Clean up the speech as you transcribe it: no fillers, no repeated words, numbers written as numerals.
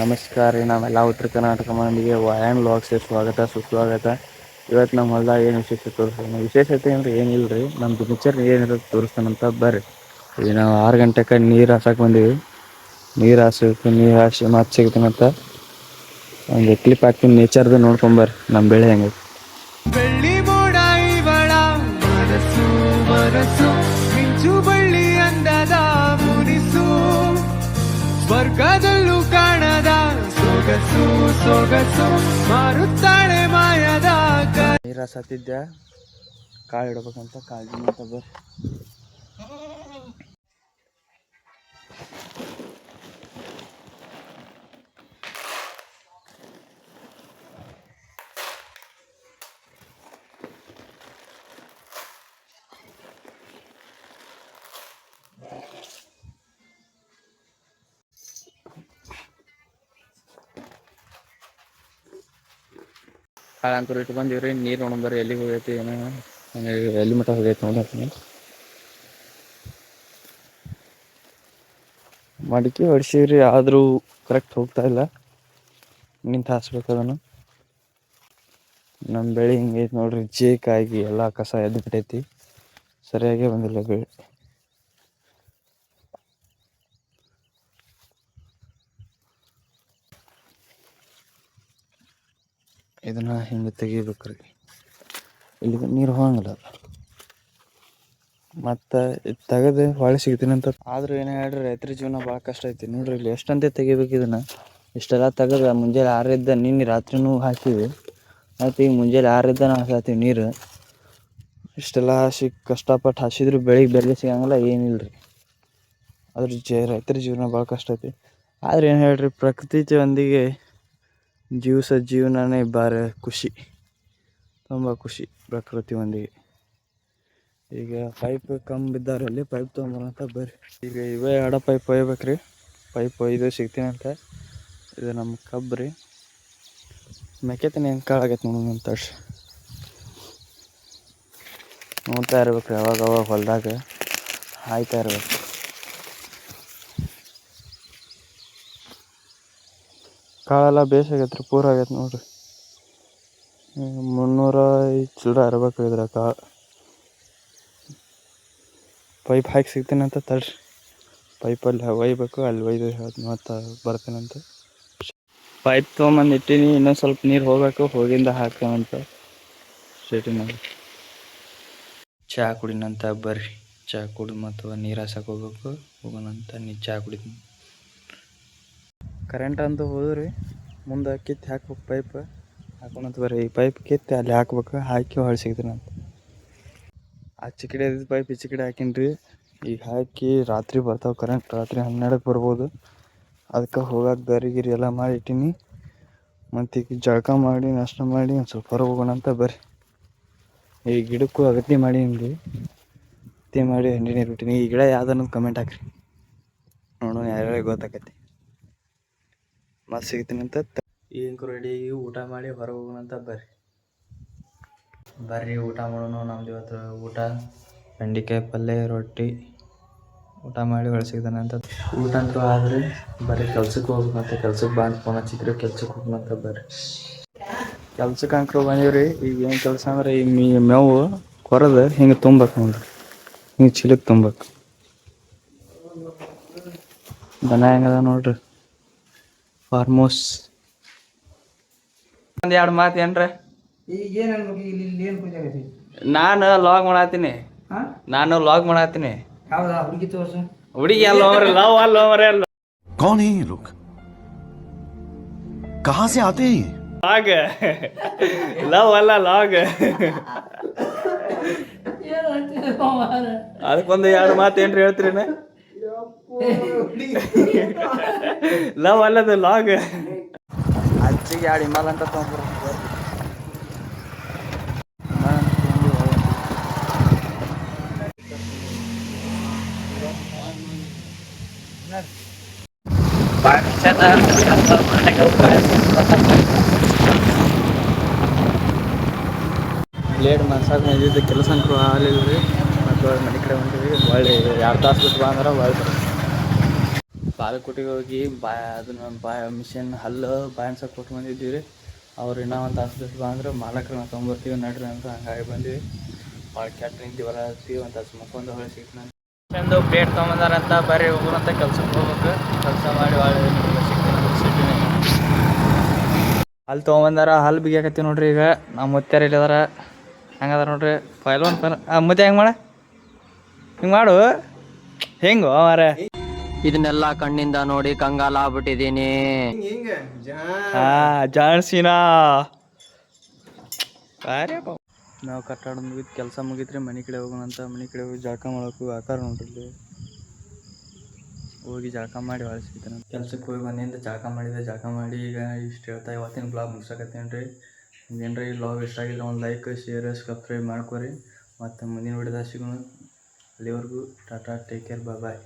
ನಮಸ್ಕಾರ ರೀ. ನಾವೆಲ್ಲ ಉತ್ತರ ಕರ್ನಾಟಕ ಮಂದಿಗೆ ವಾಯನ್ ಲಾಗ್ಸ್ಗೆ ಸ್ವಾಗತ ಸುಸ್ವಾಗತ. ಇವತ್ತು ನಮ್ಮ ಹೊಲ್ದಾಗ ಏನು ವಿಶೇಷತೆ ತೋರಿಸ್ತಾನೆ. ವಿಶೇಷತೆ ಅಂದರೆ ಏನಿಲ್ಲ ರೀ, ನಮ್ಮ ಪಿಕ್ಚರ್ ಏನಿರೋದು ತೋರಿಸ್ತಾನಂತ ಬರ್ರಿ. ಈಗ ನಾವು 6 ಗಂಟೆಗೆ ನೀರು ಹಾಸಕ್ಕೆ ಬಂದೀವಿ. ನೀರು ಹಾಸಿ ಮತ್ತೆ ಸಿಗ್ತಾನಂತ ಒಂದು ಕ್ಲಿಪ್ ಹಾಕ್ತೀನಿ. ನೇಚರ್ದು ನೋಡ್ಕೊಂಬರ್ರಿ ನಮ್ಮ ಬೆಳೆ ಹೆಂಗೆ. ಬೆಳ್ಳಿ ಮೋಡ ಇವಳ ಮನಸ್ಸು ಮನಸ್ಸು ಮಿಂಚು ಬಳ್ಳಿ ಅಂದದ ಮುನಿಸು ಸ್ವರ್ಗದಲ್ಲೂ ಕಾಣದ ಸೊಗಸು ಸೊಗಸು ಮಾರುತ್ತಾಳೆ ಮಾಯದ ನೀರು ಹಾಸತ್ತಿದ್ದೆ, ಕಾಳು ಇಡ್ಬೇಕಂತ ಕಾಳಜಿ ಮಾಡ್ತಾ ಬರ್ರಿ. ಕಾಳು ಅಂತೂ ಇಟ್ಟು ಬಂದೀವ್ರಿ. ನೀರು ನೋಡಂಬರಿ ಎಲ್ಲಿಗೆ ಹೋಗೈತಿ ಏನೋ, ಎಲ್ಲಿ ಮಟ್ಟ ಹೋಗೈತಿ ನೋಡತ್ತೀನಿ. ಮಡಿಕೆ ಹೊಡ್ಸೀವ್ರಿ, ಆದರೂ ಕರೆಕ್ಟ್ ಹೋಗ್ತಾ ಇಲ್ಲ. ನಿಂತು ಹಾಸ್ಬೇಕು ಅದನ್ನು. ನಮ್ಮ ಬೆಳೆ ಹಿಂಗೈತಿ ನೋಡ್ರಿ, ಜೇಕಾಗಿ ಎಲ್ಲ ಕಸ ಎದ್ದು ಬಿಟ್ಟೈತಿ. ಸರಿಯಾಗೇ ಬಂದಿಲ್ಲ ಬೆಳೆ. ಇದನ್ನ ಹಿಂಗೆ ತೆಗಿಬೇಕ್ರಿ, ಇಲ್ಲಿ ನೀರು ಹೋಗಂಗಿಲ್ಲ. ಮತ್ತು ಇದು ತೆಗೆದು ಹೊಳೆ ಸಿಗ್ತೀನಿ ಅಂತ. ಆದರೂ ಏನೋ ಹೇಳ್ರಿ, ರೈತರ ಜೀವನ ಭಾಳ ಕಷ್ಟ ಐತಿ ನೋಡ್ರಿ. ಇಲ್ಲಿ ಎಷ್ಟಂತೆ ತೆಗಿಬೇಕು ಇದನ್ನು. ಇಷ್ಟೆಲ್ಲ ತೆಗೆದು ಮುಂಜಾನೆ 6 ನಿನ್ನೆ ರಾತ್ರಿನೂ ಹಾಕಿವಿ. ಮತ್ತು ಈಗ ಮುಂಜಾನೆ 6 ನಾವು ಹಾಕತ್ತೀವಿ ನೀರು. ಇಷ್ಟೆಲ್ಲ ಹಾಸಿ ಕಷ್ಟಪಟ್ಟು ಹಾಸಿದ್ರು ಬೆಳಿಗ್ಗೆ ಬೆಲೆ ಸಿಗಂಗಿಲ್ಲ, ಏನಿಲ್ಲ ರೀ. ಅದ್ರ ರೈತರ ಜೀವನ ಭಾಳ ಕಷ್ಟ ಐತಿ. ಆದ್ರೆ ಏನು ಹೇಳ್ರಿ, ಪ್ರಕೃತಿಯೊಂದಿಗೆ ಜೀವನನೇ ಭಾರಿ ಖುಷಿ, ತುಂಬ ಖುಷಿ ಪ್ರಕೃತಿಯೊಂದಿಗೆ. ಈಗ ಪೈಪ್ ಕಮ್ಮಿ ಬಿದ್ದಾರಲ್ಲಿ ಪೈಪ್ ತೊಗೊಂಬರಂತ ಬರ್ರಿ. ಈಗ ಇವೇ ಪೈಪ್ ಒಯ್ಬೇಕ್ರಿ. ಪೈಪ್ ಒಯ್ದು ಸಿಗ್ತೀನಿ ಅಂತ. ಇದು ನಮ್ಮ ಕಬ್ಬು ರೀ. ಮೆಕ್ಕೆತನೆ ಹೆಂಗೆ ಕಾಳಾಗೈತೆ ನೋಡೋಣ ಅಂತ ನೋಡ್ತಾ ಇರ್ಬೇಕು. ಯಾವಾಗ ಹೊಲದಾಗ ಹಾಯ್ತಾ ಇರ್ಬೇಕು. ಕಾಳೆಲ್ಲ ಬೇಸಾಗೈತೆ ರೀ, ಪೂರ ಆಗೈತೆ ನೋಡ್ರಿ. 300 ಚಿಲ್ಲರೆ ಇರ್ಬೇಕು ಇದ್ರ ಕಾಳು. ಪೈಪ್ ಹಾಕಿ ಸಿಗ್ತೀನಿ ಅಂತ ತಡ್ರಿ. ಪೈಪಲ್ಲಿ ಒಯ್ಬೇಕು, ಅಲ್ಲಿ ಒಯ್ದು ಮತ್ತು ಬರ್ತೀನಂತ. ಪೈಪ್ ತೊಗೊಂಬಂದು ಇಟ್ಟೀನಿ, ಇನ್ನೊಂದು ಸ್ವಲ್ಪ ನೀರು ಹೋಗ್ಬೇಕು, ಹೋಗಿಂದ ಹಾಕ್ತೇನಂತ ಸ್ಟೇಟಿನಲ್ಲಿ. ಚಹಾ ಕುಡಿನಂತ ಬರ್ರಿ. ಚಹಾ ಕುಡಿದು ಮತ್ತು ನೀರು ಹಾಸಕ್ಕೆ ಹೋಗ್ಬೇಕು. ಹೋಗೋಣಂತ ಚಹಾ ಕುಡಿತೀನಿ. ಕರೆಂಟ್ ಅಂತೂ ಹೋದ್ರಿ. ಮುಂದೆ ಕಿತ್ತು ಹಾಕ್ಬೇಕು ಪೈಪ್. ಹಾಕೋಣಂತ ಬರ್ರಿ. ಈ ಪೈಪ್ ಕಿತ್ತು ಅಲ್ಲಿ ಹಾಕ್ಬೇಕು, ಹಾಕಿ ಹೊಳೆ ಸಿಗ್ತೀನಂತ. ಆಚೆ ಕಡೆ ಇದ್ದಿದ್ದು ಪೈಪ್ ಈಚೆ ಕಡೆ ಹಾಕೀನಿ. ಈಗ ಹಾಕಿ ರಾತ್ರಿ ಬರ್ತಾವೆ ಕರೆಂಟ್. ರಾತ್ರಿ 12ಕ್ಕೆ ಬರ್ಬೋದು. ಅದಕ್ಕೆ ಹೋಗಕ್ಕೆ ದಾರಿಗಿರಿ ಎಲ್ಲ ಮಾಡಿ ಇಟ್ಟೀನಿ. ಮತ್ತು ಈಗ ಜಳಕ ಮಾಡಿ ನಾಷ್ಟ ಮಾಡಿ ಒಂದು ಸ್ವಲ್ಪ ಹೊರಗೆ ಹೋಗೋಣ ಅಂತ ಬರ್ರಿ. ಈ ಗಿಡಕ್ಕೂ ಅಗತ್ಯ ಮಾಡೀನಿ. ಅಗತ್ಯ ಮಾಡಿ ಹಂಡಿ ನೀರು ಬಿಟ್ಟೀನಿ. ಈ ಗಿಡ ಯಾವ್ದನ್ನೋದು ಕಮೆಂಟ್ ಹಾಕ್ರಿ, ನೋಡೋಣ ಯಾರ್ಯಾರಿಗೆ ಗೊತ್ತಾಕೈತಿ. ಮತ್ತೆ ಸಿಗ್ತೀನಿ ಅಂತ. ಈಗ ರೆಡಿ ಊಟ ಮಾಡಿ ಹೊರಗೆ ಹೋಗೋಣ ಅಂತ ಬರ್ರಿ ಊಟ ಮಾಡೋಣ. ನಮ್ದು ಇವತ್ತು ಊಟ ಬೆಂಡೆಕಾಯಿ ಪಲ್ಯ ರೊಟ್ಟಿ ಊಟ ಮಾಡಿ ಹೊಳೆ ಸಿಗ್ತಾನೆ ಅಂತ. ಊಟ ಅಂತೂ ಆದರೆ ಬರ್ರಿ ಕೆಲ್ಸಕ್ಕೆ ಹೋಗ್ಬೇಕಂತ. ಕೆಲ್ಸಕ್ಕೆ ಬಾ ಅಂತ ಫೋನ್ ಹಚ್ಚಿದ್ರು. ಕೆಲ್ಸಕ್ಕೆ ಹೋಗ್ಬೇಕಂತ ಬರ್ರಿ. ಕೆಲ್ಸಕ್ಕೆ ಅಂಕರು ಬಂದೀವ್ರಿ. ಈಗ ಏನು ಕೆಲಸ ಅಂದ್ರೆ ಈ ಮೇವು ಕೊರದು ಹಿಂಗೆ ತುಂಬೇಕು ನೋಡ್ರಿ. ಹಿಂಗೆ ಚೀಲಕ್ಕೆ ತುಂಬೇಕು. ದನ ಹೆಂಗದ ನೋಡ್ರಿ, ಫಾರ್ಮೋಸ್. ಒಂದು 2 ಮಾತು ಏನ್ರ. ನಾನು ಲಾಗ್ ಮಾಡತ್ತೀನಿ. ಹುಡುಗಿ ಅಲ್ಲ ಲವ್ ಅಲ್ಲ. कौन है ये लोग? कहां से आते हैं? ಲಾಗ್ ಲವ್ ಅಲ್ಲ, ಲಾಗ್. ಅದಕ್ಕೊಂದು 2 ಮಾತು ಏನ್ರಿ ಹೇಳ್ತೀರಿ? ಲವ್ ಅಲ್ಲದು, ಲಾಗ್. ಅಜ್ಜಿಗೆ 2 ಹಿಮಾಲ ಅಂತ ತೊಗೊಂಡ್ಬರ್ಬೇಕು. ಲೇಟ್ ಮನ್ಸಾಗ ಬಂದಿದ್ದು ಕೆಲಸ ಅಂತೂ ಆಗಲಿಲ್ಲ ರೀ. ಮತ್ತು ಮನೆ ಕಡೆ ಹೊಂಟಿವಿ. ಒಳ್ಳೆ 2 ತಾಸು ಬಿಟ್ಟು ಬಾ ಅಂದ್ರೆ ಒಳ್ಳೆ ಬಾಗಲಕೋಟೆಗೆ ಹೋಗಿ ಅದನ್ನ ಮಿಷನ್ ಹಲ್ಲು ಬಾಯನ್ಸಕ್ಕೆ ಕೊಟ್ಟು ಬಂದಿದ್ದೀವಿ ರೀ. ಅವ್ರು ಇನ್ನೂ ಒಂದು ತಾಸು ಬಿಟ್ಟು ಬಂದ್ರೆ ಮಾಲಕ್ರನ್ನ ತೊಗೊಂಬರ್ತೀವಿ ನಡ್ರಿ ಅಂತ ಹಂಗಾಗಿ ಬಂದ್ವಿ. ಭಾಳ ಕೆಟ್ಟ ನಿಂತು ಬರತ್ತೀವಿ, ಒಂದು ತಾಸು ಮಕ್ಕೊಂದು ಹೊಳೆ ಸಿಗ್ತಾನೆ ಒಂದು ಪ್ಲೇಟ್ ತೊಗೊಂಬಂದಾರಂತ. ಬರ್ರಿ ಹೋಗೋಣಂತ ಕೆಲ್ಸಕ್ಕೆ ಹೋಗ್ಬೇಕು. ಕೆಲಸ ಮಾಡಿ ಒಳ್ಳೆ ಸಿಗ್ತೀನಿ. ಹಲ್ಲು ತೊಗೊಂಬಂದಾರ, ಹಲ್ಲು ಬಿಗಿಯಾಕತ್ತೀವಿ ನೋಡ್ರಿ. ಈಗ ನಾವು ಮುತ್ಯಾರ ಇಲ್ಲಿ ಅದಾರ, ಹೆಂಗದಾರ ನೋಡ್ರಿ. ಪೈಲ್ವಾನ್ ಮುತ್ಯ ಹೆಂಗೆ ಹಿಂಗೆ ಮಾಡು ಹೆಂಗೋ ಮಾರ. ಇದನ್ನೆಲ್ಲ ಕಣ್ಣಿಂದ ನೋಡಿ ಕಂಗಾಲ ಆಗ್ಬಿಟ್ಟಿದೀನಿ. ಜಾಣ್ಸಿನಾ ನಾವು ಕಟ್ಟಾಡ ಮುಗಿತು, ಕೆಲಸ ಮುಗಿತ್ರಿ. ಮನೆ ಕಡೆ ಹೋಗೋಣಂತ. ಮನೆ ಕಡೆ ಹೋಗಿ ಜಳಕ ಮಾಡೋಕು ಆಕಾರ ನೋಡ್ರಿ. ಹೋಗಿ ಜಳಕ ಮಾಡಿ ಒಳಗೆ ಸಿಗ್ತಾನೆ. ಕೆಲ್ಸಕ್ಕೆ ಹೋಗಿ ಬಂದಿಂದ ಜಳಕ ಮಾಡಿದೆ. ಜಳಕ ಮಾಡಿ ಈಗ ಇಷ್ಟು ಹೇಳ್ತಾ ಇವತ್ತಿನ ಬ್ಲಾಗ್ ಮುಗ್ಸಕತ್ತೇನೆ ರೀ. ನಿಮ್ಗೇನ್ರಿ ಈ ಬ್ಲಾಗ್ ಇಷ್ಟ ಆಗಿದ್ರೆ ಒಂದು ಲೈಕ್, ಶೇರ್, ಸಬ್ಸ್ಕ್ರೈಬ್ ಮಾಡ್ಕೊರಿ. ಮತ್ತು ಮುಂದಿನ ವಿಡಿಯೋದಾಗ ಸಿಗೋಣ. ಅಲ್ಲಿವರೆಗೂ ಟಾಟಾ, ಟೇಕ್ ಕೇರ್, ಬಾಯ್.